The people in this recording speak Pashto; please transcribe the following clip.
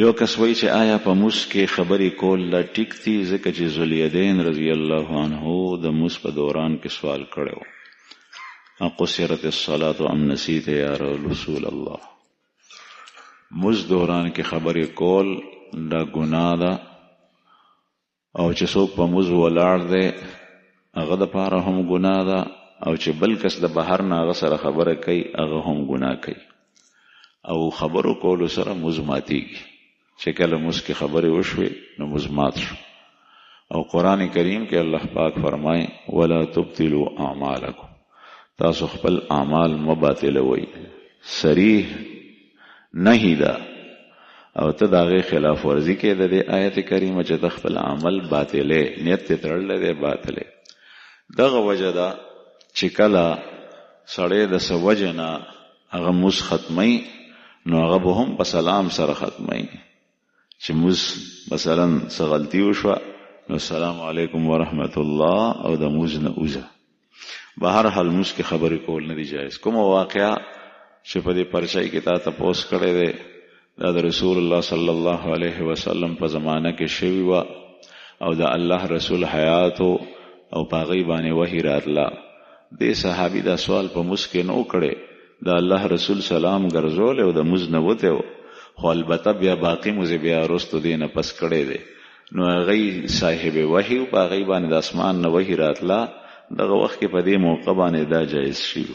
یو کس وایي چې آیا په موس کې خبرې کول لا ټیک دي، ځکه چې ذوالیدین رضی الله عنه د موس په دوران کې سوال کړی و، اقصرت الصلاة ام نسیت یا رسول الله. موس دوران کې خبرې کول دا ګناه ده، او چې څوک په موس ولاړ دی هغه دپاره هم ګناه ده، او چې بل کس د بهر نه هغه سره خبره کوي هغه هم ګناه کوي. او خبرو کولو سره موس ماتیږي، چې کله موس کې خبرې وشوي نو موس مات شو. او قرآن کریم کې الله پاک فرمای ولا تبطلوا اعمالکم، تاسو خپل اعمال مه باطلوئ. صریح نهی ده، او ته د هغې خلاف ورزي کې د دې آیت کریمه چې ته خپل عمل باطلې نیت ته تړلی دی باطلې. دغه وجه ده چې کله سړی د څه وجه نه هغه موس ختمی نو هغه به هم په سلام سره ختمی. چې موس مثلا څه غلطي وشوه نو السلام علیکم ورحمت الله او د موس نه اوزه. به هر حال موس کې خبرې کول نه دي جایز. کومه واقعه چې په دې پرچای کې تا تپوس کړی دی دا د رسول الله صلی الله علیه وسلم په زمانه کې شوي وه، او د الله رسول حیات او په هغې باندې وحي راتله. دې صحابي دا سوال په موس کې نه و کړی، د الله رسول سلام ګرځولی او د موس نه وتی و، خو البته بیا باقي موزې بیا وروستو دې نه پس کړی دی. نو هغې صاحب وحي په هغې باندې د اسمان نه وحي راتله، دغه وخت کې په دې موقع باندې دا جایز شي.